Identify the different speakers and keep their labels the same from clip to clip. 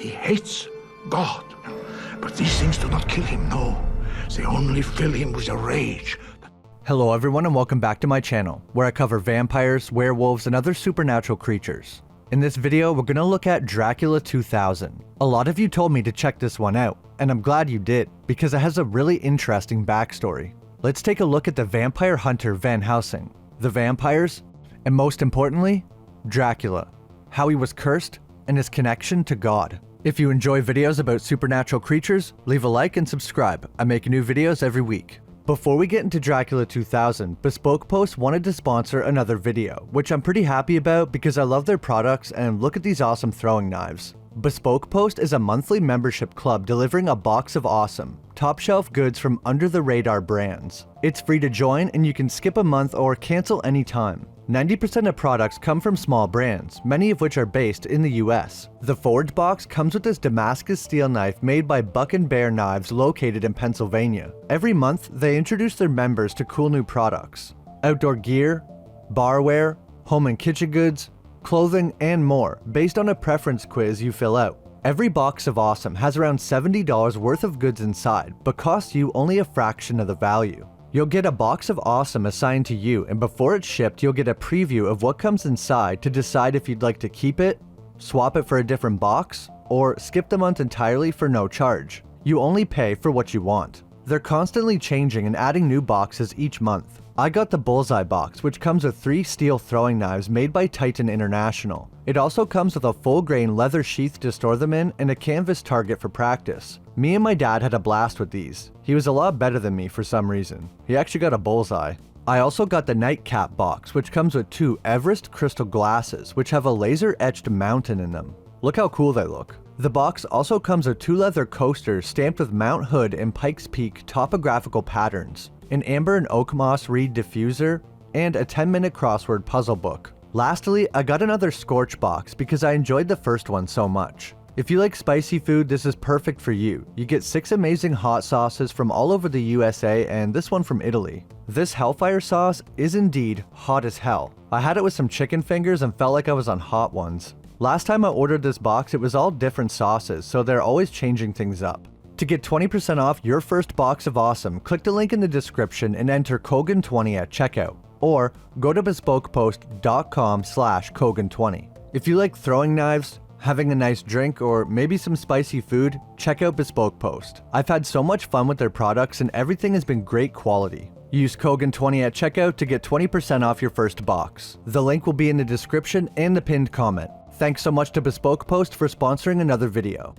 Speaker 1: He hates God. But these things do not kill him, no. They only fill him with a rage.
Speaker 2: Hello everyone and welcome back to my channel, where I cover vampires, werewolves, and other supernatural creatures. In this video, we're gonna look at Dracula 2000. A lot of you told me to check this one out, and I'm glad you did, because it has a really interesting backstory. Let's take a look at the vampire hunter Van Helsing, the vampires, and most importantly, Dracula, how he was cursed, and his connection to God. If you enjoy videos about supernatural creatures, leave a like and subscribe. I make new videos every week. Before we get into Dracula 2000, Bespoke Post wanted to sponsor another video, which I'm pretty happy about because I love their products and look at these awesome throwing knives. Bespoke Post is a monthly membership club delivering a box of awesome, top shelf goods from under the radar brands. It's free to join and you can skip a month or cancel anytime. 90% of products come from small brands, many of which are based in the US. The Forge box comes with this Damascus steel knife made by Buck and Bear Knives located in Pennsylvania. Every month, they introduce their members to cool new products. Outdoor gear, barware, home and kitchen goods, clothing, and more, based on a preference quiz you fill out. Every box of awesome has around $70 worth of goods inside, but costs you only a fraction of the value. You'll get a box of awesome assigned to you, and before it's shipped, you'll get a preview of what comes inside to decide if you'd like to keep it, swap it for a different box, or skip the month entirely for no charge. You only pay for what you want. They're constantly changing and adding new boxes each month. I got the Bullseye box, which comes with 3 steel throwing knives made by Titan International. It also comes with a full-grain leather sheath to store them in and a canvas target for practice. Me and my dad had a blast with these. He was a lot better than me for some reason. He actually got a bullseye. I also got the Nightcap box, which comes with 2 Everest crystal glasses, which have a laser-etched mountain in them. Look how cool they look. The box also comes with 2 leather coasters stamped with Mount Hood and Pikes Peak topographical patterns, an amber and oak moss reed diffuser, and a 10-minute crossword puzzle book. Lastly, I got another Scorch box because I enjoyed the first one so much. If you like spicy food, this is perfect for you. You get 6 amazing hot sauces from all over the USA and this one from Italy. This Hellfire sauce is indeed hot as hell. I had it with some chicken fingers and felt like I was on Hot Ones. Last time I ordered this box, it was all different sauces, so they're always changing things up. To get 20% off your first box of awesome, click the link in the description and enter Cogan20 at checkout, or go to bespokepost.com/Cogan20. If you like throwing knives, having a nice drink, or maybe some spicy food, check out Bespoke Post. I've had so much fun with their products and everything has been great quality. Use Cogan20 at checkout to get 20% off your first box. The link will be in the description and the pinned comment. Thanks so much to Bespoke Post for sponsoring another video.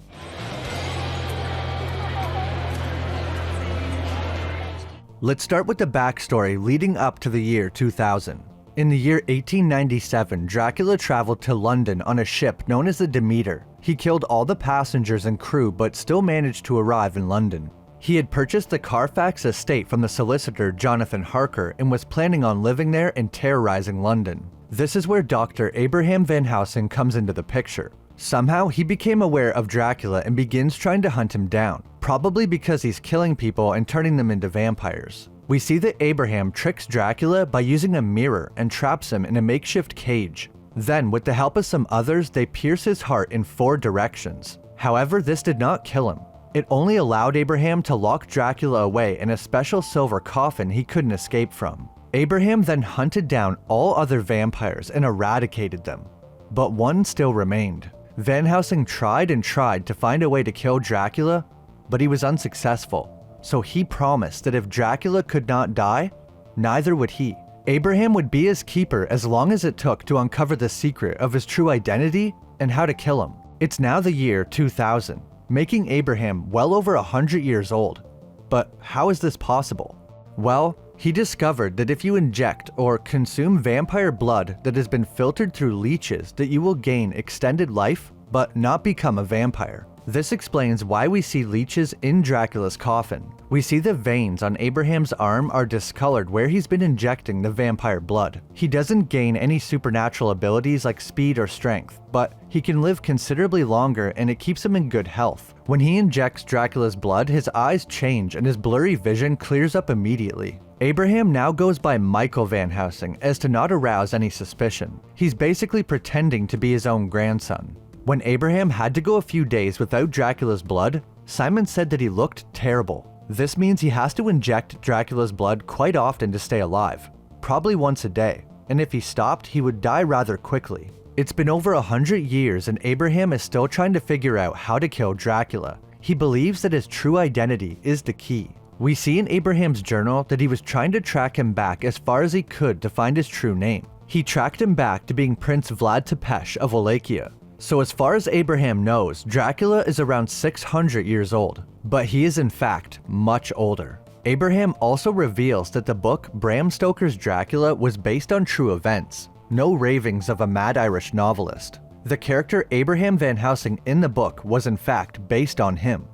Speaker 2: Let's start with the backstory leading up to the year 2000. In the year 1897, Dracula traveled to London on a ship known as the Demeter. He killed all the passengers and crew but still managed to arrive in London. He had purchased the Carfax estate from the solicitor Jonathan Harker and was planning on living there and terrorizing London. This is where Dr. Abraham Van Helsing comes into the picture. Somehow, he became aware of Dracula and begins trying to hunt him down, probably because he's killing people and turning them into vampires. We see that Abraham tricks Dracula by using a mirror and traps him in a makeshift cage. Then, with the help of some others, they pierce his heart in 4 directions. However, this did not kill him. It only allowed Abraham to lock Dracula away in a special silver coffin he couldn't escape from. Abraham then hunted down all other vampires and eradicated them. But one still remained. Van Helsing tried and tried to find a way to kill Dracula, but he was unsuccessful. So he promised that if Dracula could not die, neither would he. Abraham would be his keeper as long as it took to uncover the secret of his true identity and how to kill him. It's now the year 2000, making Abraham well over 100 years old. But how is this possible? Well, he discovered that if you inject or consume vampire blood that has been filtered through leeches, that you will gain extended life, but not become a vampire. This explains why we see leeches in Dracula's coffin. We see the veins on Abraham's arm are discolored where he's been injecting the vampire blood. He doesn't gain any supernatural abilities like speed or strength, but he can live considerably longer and it keeps him in good health. When he injects Dracula's blood, his eyes change and his blurry vision clears up immediately. Abraham now goes by Michael Van Helsing as to not arouse any suspicion. He's basically pretending to be his own grandson. When Abraham had to go a few days without Dracula's blood, Simon said that he looked terrible. This means he has to inject Dracula's blood quite often to stay alive, probably once a day, and if he stopped, he would die rather quickly. It's been over 100 years and Abraham is still trying to figure out how to kill Dracula. He believes that his true identity is the key. We see in Abraham's journal that he was trying to track him back as far as he could to find his true name. He tracked him back to being Prince Vlad Tepes of Wallachia. So as far as Abraham knows, Dracula is around 600 years old, but he is in fact much older. Abraham also reveals that the book Bram Stoker's Dracula was based on true events, no ravings of a mad Irish novelist. The character Abraham Van Helsing in the book was in fact based on him.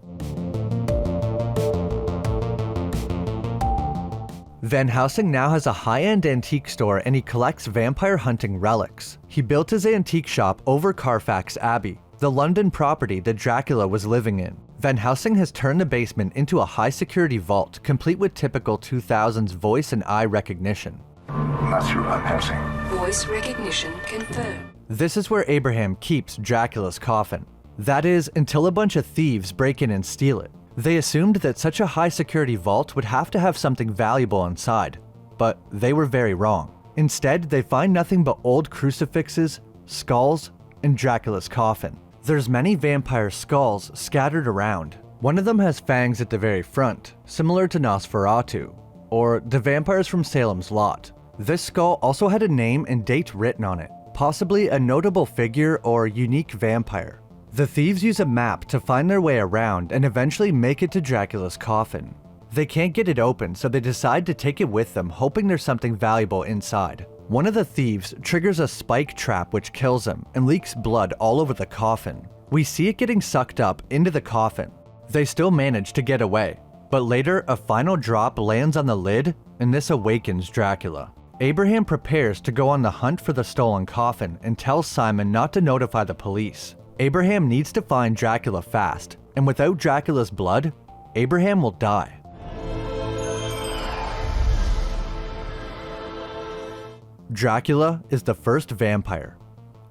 Speaker 2: Van Helsing now has a high-end antique store and he collects vampire hunting relics. He built his antique shop over Carfax Abbey, the London property that Dracula was living in. Van Helsing has turned the basement into a high-security vault, complete with typical 2000s voice and eye recognition.
Speaker 1: That's you, Van Helsing.
Speaker 3: Voice recognition confirmed.
Speaker 2: This is where Abraham keeps Dracula's coffin. That is, until a bunch of thieves break in and steal it. They assumed that such a high-security vault would have to have something valuable inside, but they were very wrong. Instead, they find nothing but old crucifixes, skulls, and Dracula's coffin. There's many vampire skulls scattered around. One of them has fangs at the very front, similar to Nosferatu, or the vampires from Salem's Lot. This skull also had a name and date written on it, possibly a notable figure or unique vampire. The thieves use a map to find their way around and eventually make it to Dracula's coffin. They can't get it open, so they decide to take it with them, hoping there's something valuable inside. One of the thieves triggers a spike trap which kills him and leaks blood all over the coffin. We see it getting sucked up into the coffin. They still manage to get away, but later a final drop lands on the lid and this awakens Dracula. Abraham prepares to go on the hunt for the stolen coffin and tells Simon not to notify the police. Abraham needs to find Dracula fast, and without Dracula's blood, Abraham will die. Dracula is the first vampire.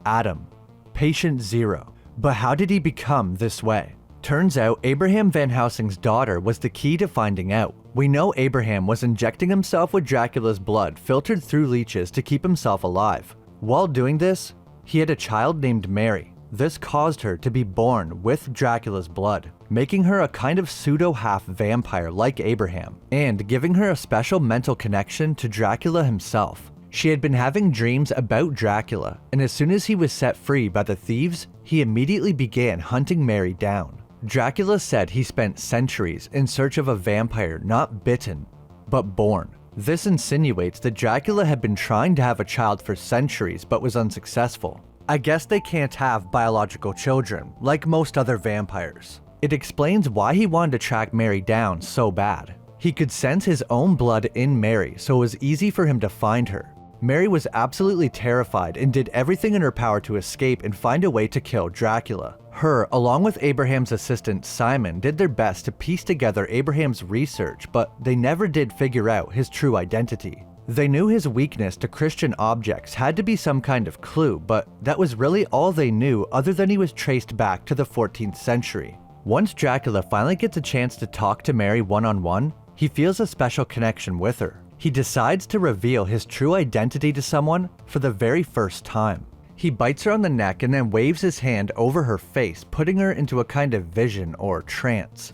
Speaker 2: Adam, patient zero. But how did he become this way? Turns out Abraham Van Helsing's daughter was the key to finding out. We know Abraham was injecting himself with Dracula's blood filtered through leeches to keep himself alive. While doing this, he had a child named Mary. This caused her to be born with Dracula's blood, making her a kind of pseudo-half vampire like Abraham, and giving her a special mental connection to Dracula himself. She had been having dreams about Dracula, and as soon as he was set free by the thieves, he immediately began hunting Mary down. Dracula said he spent centuries in search of a vampire not bitten, but born. This insinuates that Dracula had been trying to have a child for centuries but was unsuccessful. I guess they can't have biological children, like most other vampires. It explains why he wanted to track Mary down so bad. He could sense his own blood in Mary, so it was easy for him to find her. Mary was absolutely terrified and did everything in her power to escape and find a way to kill Dracula. Her, along with Abraham's assistant Simon, did their best to piece together Abraham's research, but they never did figure out his true identity. They knew his weakness to Christian objects had to be some kind of clue, but that was really all they knew other than he was traced back to the 14th century. Once Dracula finally gets a chance to talk to Mary one-on-one, he feels a special connection with her. He decides to reveal his true identity to someone for the very first time. He bites her on the neck and then waves his hand over her face, putting her into a kind of vision or trance.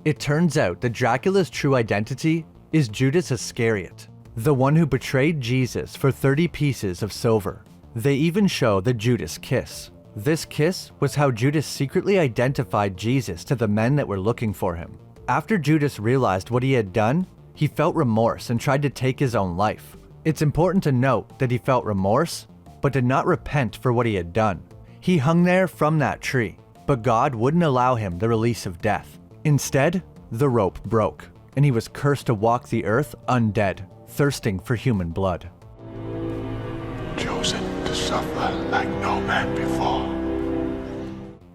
Speaker 2: It turns out that Dracula's true identity is Judas Iscariot, the one who betrayed Jesus for 30 pieces of silver. They even show the Judas kiss. This kiss was how Judas secretly identified Jesus to the men that were looking for him. After Judas realized what he had done, he felt remorse and tried to take his own life. It's important to note that he felt remorse, but did not repent for what he had done. He hung there from that tree, but God wouldn't allow him the release of death. Instead, the rope broke, and he was cursed to walk the earth undead, thirsting for human blood.
Speaker 1: Chosen to suffer like no man before.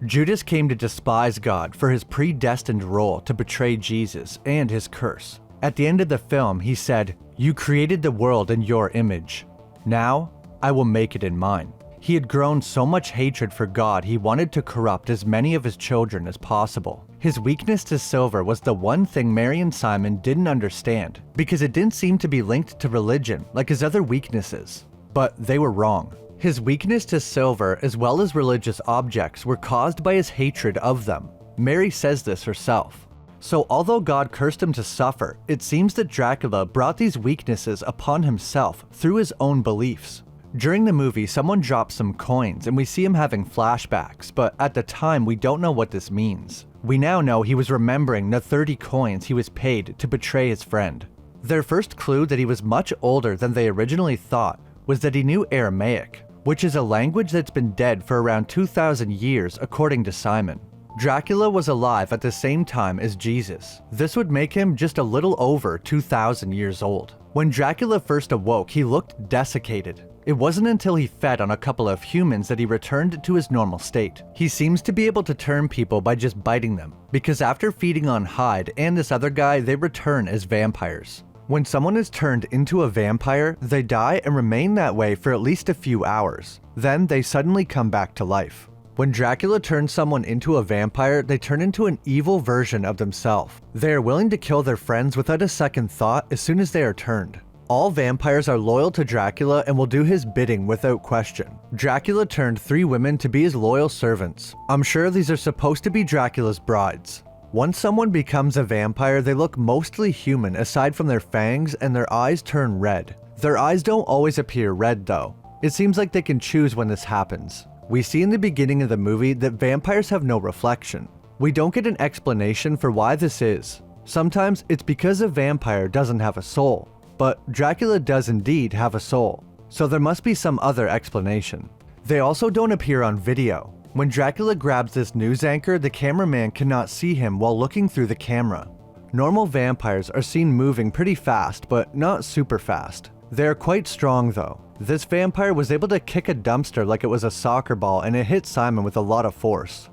Speaker 2: Judas came to despise God for his predestined role to betray Jesus and his curse. At the end of the film, he said, "You created the world in your image. Now, I will make it in mine." He had grown so much hatred for God he wanted to corrupt as many of his children as possible. His weakness to silver was the one thing Mary and Simon didn't understand, because it didn't seem to be linked to religion like his other weaknesses. But they were wrong. His weakness to silver as well as religious objects were caused by his hatred of them. Mary says this herself. So although God cursed him to suffer, it seems that Dracula brought these weaknesses upon himself through his own beliefs. During the movie, someone drops some coins and we see him having flashbacks, but at the time we don't know what this means. We now know he was remembering the 30 coins he was paid to betray his friend. Their first clue that he was much older than they originally thought was that he knew Aramaic, which is a language that's been dead for around 2,000 years according to Simon. Dracula was alive at the same time as Jesus. This would make him just a little over 2,000 years old. When Dracula first awoke, he looked desiccated. It wasn't until he fed on a couple of humans that he returned to his normal state. He seems to be able to turn people by just biting them, because after feeding on Hyde and this other guy, they return as vampires. When someone is turned into a vampire, they die and remain that way for at least a few hours. Then they suddenly come back to life. When Dracula turns someone into a vampire, they turn into an evil version of themselves. They are willing to kill their friends without a second thought as soon as they are turned. All vampires are loyal to Dracula and will do his bidding without question. Dracula turned 3 women to be his loyal servants. I'm sure these are supposed to be Dracula's brides. Once someone becomes a vampire, they look mostly human aside from their fangs, and their eyes turn red. Their eyes don't always appear red though. It seems like they can choose when this happens. We see in the beginning of the movie that vampires have no reflection. We don't get an explanation for why this is. Sometimes it's because a vampire doesn't have a soul, but Dracula does indeed have a soul, so there must be some other explanation. They also don't appear on video. When Dracula grabs this news anchor, the cameraman cannot see him while looking through the camera. Normal vampires are seen moving pretty fast, but not super fast. They are quite strong though. This vampire was able to kick a dumpster like it was a soccer ball, and it hit Simon with a lot of force.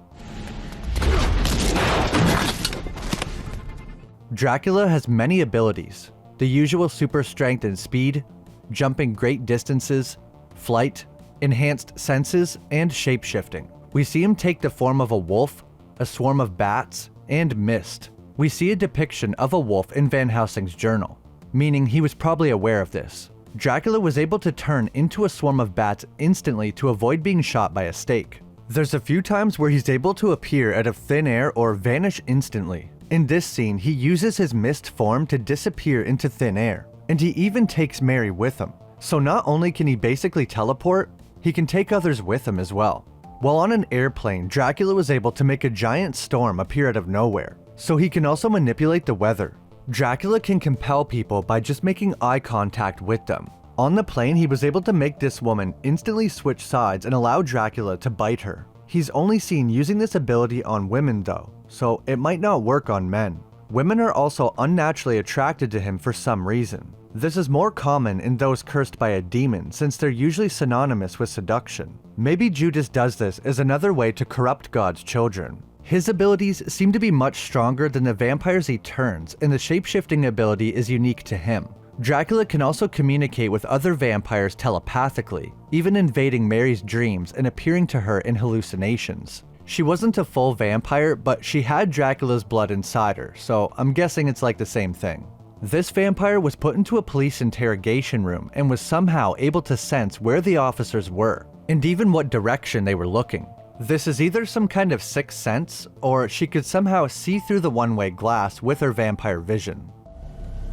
Speaker 2: Dracula has many abilities. The usual super strength and speed, jumping great distances, flight, enhanced senses, and shape-shifting. We see him take the form of a wolf, a swarm of bats, and mist. We see a depiction of a wolf in Van Helsing's journal, meaning he was probably aware of this. Dracula was able to turn into a swarm of bats instantly to avoid being shot by a stake. There's a few times where he's able to appear out of thin air or vanish instantly. In this scene, he uses his mist form to disappear into thin air, and he even takes Mary with him. So not only can he basically teleport, he can take others with him as well. While on an airplane, Dracula was able to make a giant storm appear out of nowhere, so he can also manipulate the weather. Dracula can compel people by just making eye contact with them. On the plane, he was able to make this woman instantly switch sides and allow Dracula to bite her. He's only seen using this ability on women though, so it might not work on men. Women are also unnaturally attracted to him for some reason. This is more common in those cursed by a demon, since they're usually synonymous with seduction. Maybe Judas does this as another way to corrupt God's children. His abilities seem to be much stronger than the vampires he turns, and the shape-shifting ability is unique to him. Dracula can also communicate with other vampires telepathically, even invading Mary's dreams and appearing to her in hallucinations. She wasn't a full vampire, but she had Dracula's blood inside her, so I'm guessing it's like the same thing. This vampire was put into a police interrogation room and was somehow able to sense where the officers were, and even what direction they were looking. This is either some kind of sixth sense, or she could somehow see through the one-way glass with her vampire vision.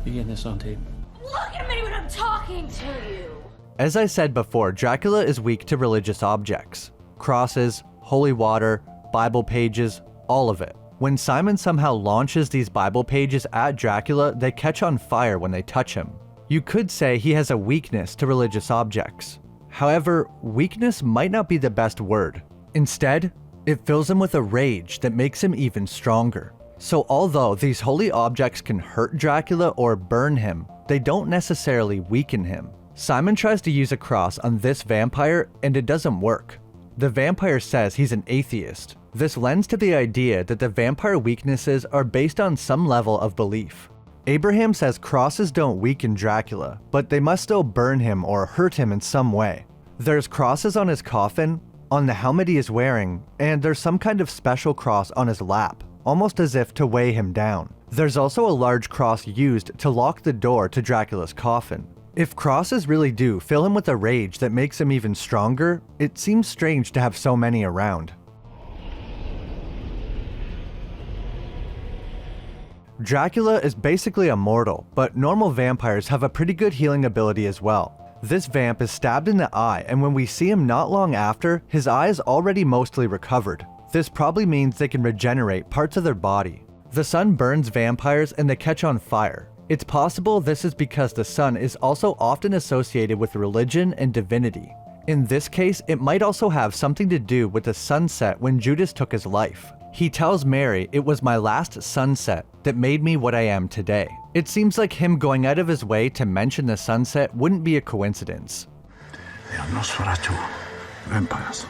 Speaker 4: You getting this on tape?
Speaker 5: Look at me when I'm talking to you!
Speaker 2: As I said before, Dracula is weak to religious objects. Crosses, holy water, Bible pages, all of it. When Simon somehow launches these Bible pages at Dracula, they catch on fire when they touch him. You could say he has a weakness to religious objects. However, weakness might not be the best word. Instead, it fills him with a rage that makes him even stronger. So although these holy objects can hurt Dracula or burn him, they don't necessarily weaken him. Simon tries to use a cross on this vampire and it doesn't work. The vampire says he's an atheist. This lends to the idea that the vampire weaknesses are based on some level of belief. Abraham says crosses don't weaken Dracula, but they must still burn him or hurt him in some way. There's crosses on his coffin, on the helmet he is wearing, and there's some kind of special cross on his lap, almost as if to weigh him down. There's also a large cross used to lock the door to Dracula's coffin. If crosses really do fill him with a rage that makes him even stronger, it seems strange to have so many around. Dracula is basically immortal, but normal vampires have a pretty good healing ability as well. This vamp is stabbed in the eye, and when we see him not long after, his eye is already mostly recovered. This probably means they can regenerate parts of their body. The sun burns vampires and they catch on fire. It's possible this is because the sun is also often associated with religion and divinity. In this case, it might also have something to do with the sunset when Judas took his life. He tells Mary, "It was my last sunset that made me what I am today." It seems like him going out of his way to mention the sunset wouldn't be a coincidence.
Speaker 1: They are Nosferatu, vampires.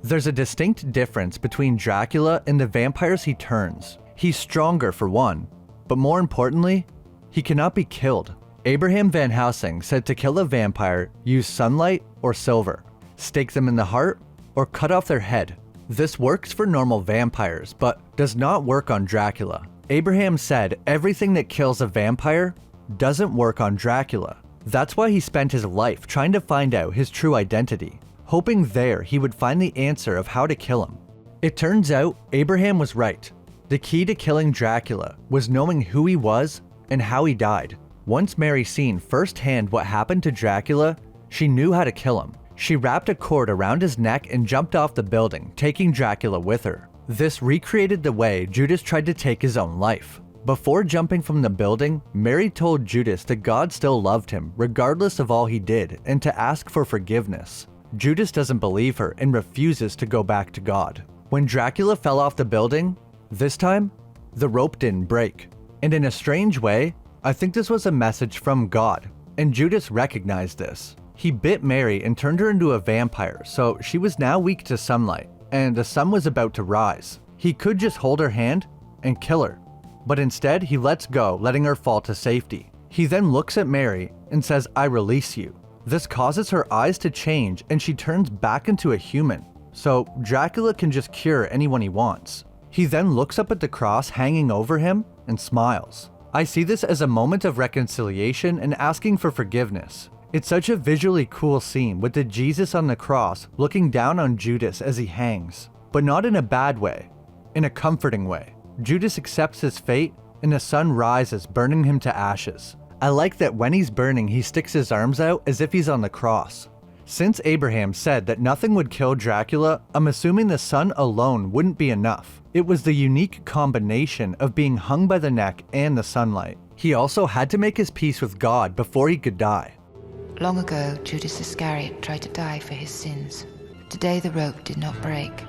Speaker 2: There's a distinct difference between Dracula and the vampires he turns. He's stronger for one, but more importantly, he cannot be killed. Abraham Van Helsing said to kill a vampire, use sunlight or silver, stake them in the heart, or cut off their head. This works for normal vampires, but does not work on Dracula. Abraham said everything that kills a vampire doesn't work on Dracula. That's why he spent his life trying to find out his true identity, hoping there he would find the answer of how to kill him. It turns out Abraham was right. The key to killing Dracula was knowing who he was and how he died. Once Mary seen firsthand what happened to Dracula, she knew how to kill him. She wrapped a cord around his neck and jumped off the building, taking Dracula with her. This recreated the way Judas tried to take his own life. Before jumping from the building, Mary told Judas that God still loved him regardless of all he did and to ask for forgiveness. Judas doesn't believe her and refuses to go back to God. When Dracula fell off the building, this time, the rope didn't break. And in a strange way, I think this was a message from God, and Judas recognized this. He bit Mary and turned her into a vampire, so she was now weak to sunlight, and the sun was about to rise. He could just hold her hand and kill her, but instead he lets go, letting her fall to safety. He then looks at Mary and says, "I release you." This causes her eyes to change and she turns back into a human, so Dracula can just cure anyone he wants. He then looks up at the cross hanging over him and smiles. I see this as a moment of reconciliation and asking for forgiveness. It's such a visually cool scene with the Jesus on the cross looking down on Judas as he hangs, but not in a bad way, in a comforting way. Judas accepts his fate and the sun rises, burning him to ashes. I like that when he's burning, he sticks his arms out as if he's on the cross. Since Abraham said that nothing would kill Dracula, I'm assuming the sun alone wouldn't be enough. It was the unique combination of being hung by the neck and the sunlight. He also had to make his peace with God before he could die.
Speaker 6: Long ago, Judas Iscariot tried to die for his sins. Today the rope did not break.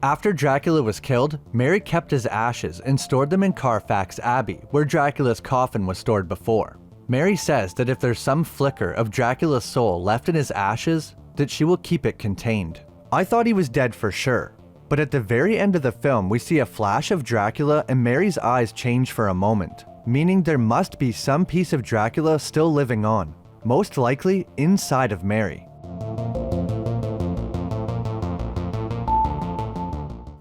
Speaker 2: After Dracula was killed, Mary kept his ashes and stored them in Carfax Abbey, where Dracula's coffin was stored before. Mary says that if there's some flicker of Dracula's soul left in his ashes, that she will keep it contained. I thought he was dead for sure, but at the very end of the film we see a flash of Dracula and Mary's eyes change for a moment, meaning there must be some piece of Dracula still living on, most likely inside of Mary.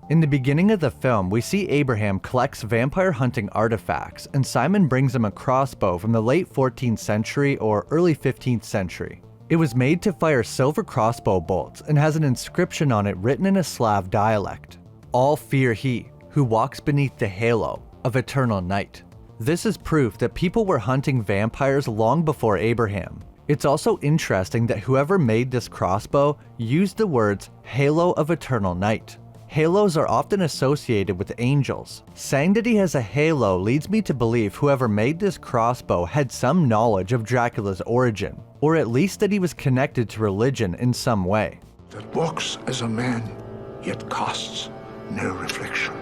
Speaker 2: In the beginning of the film, we see Abraham collects vampire hunting artifacts, and Simon brings him a crossbow from the late 14th century or early 15th century. It was made to fire silver crossbow bolts and has an inscription on it written in a Slav dialect. "All fear he who walks beneath the halo of eternal night." This is proof that people were hunting vampires long before Abraham. It's also interesting that whoever made this crossbow used the words "halo of eternal night." Halos are often associated with angels. Saying that he has a halo leads me to believe whoever made this crossbow had some knowledge of Dracula's origin, or at least that he was connected to religion in some way.
Speaker 1: That walks as a man, yet casts no reflection.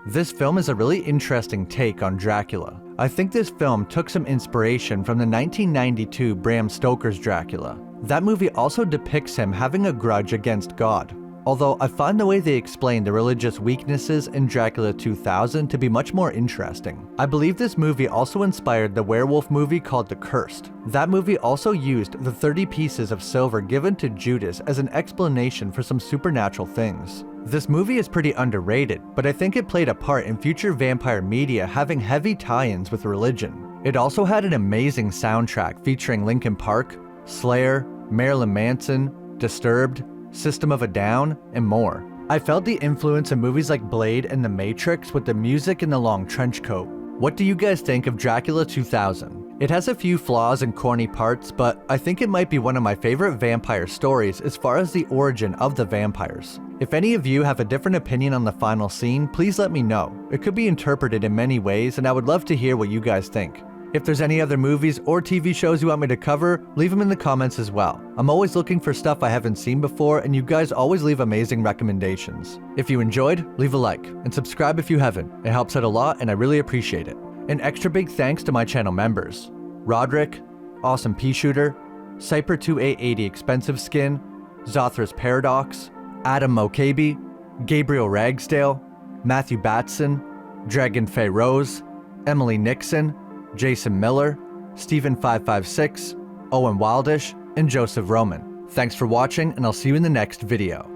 Speaker 2: This film is a really interesting take on Dracula. I think this film took some inspiration from the 1992 Bram Stoker's Dracula. That movie also depicts him having a grudge against God. although I find the way they explain the religious weaknesses in Dracula 2000 to be much more interesting. I believe this movie also inspired the werewolf movie called The Cursed. That movie also used the 30 pieces of silver given to Judas as an explanation for some supernatural things. This movie is pretty underrated, but I think it played a part in future vampire media having heavy tie-ins with religion. It also had an amazing soundtrack featuring Linkin Park, Slayer, Marilyn Manson, Disturbed, System of a Down, and more. I felt the influence of movies like Blade and The Matrix with the music and the long trench coat. What do you guys think of Dracula 2000? It has a few flaws and corny parts, but I think it might be one of my favorite vampire stories as far as the origin of the vampires. If any of you have a different opinion on the final scene, please let me know. It could be interpreted in many ways, and I would love to hear what you guys think. If there's any other movies or TV shows you want me to cover, leave them in the comments as well. I'm always looking for stuff I haven't seen before, and you guys always leave amazing recommendations. If you enjoyed, leave a like, and subscribe if you haven't. It helps out a lot, and I really appreciate it. An extra big thanks to my channel members: Roderick, Awesome Pea Shooter, Cyper2880 Expensive Skin, Zothras Paradox, Adam Mokabe, Gabriel Ragsdale, Matthew Batson, Dragon Faye Rose, Emily Nixon, Jason Miller, Stephen556, Owen Wildish, and Joseph Roman. Thanks for watching, and I'll see you in the next video.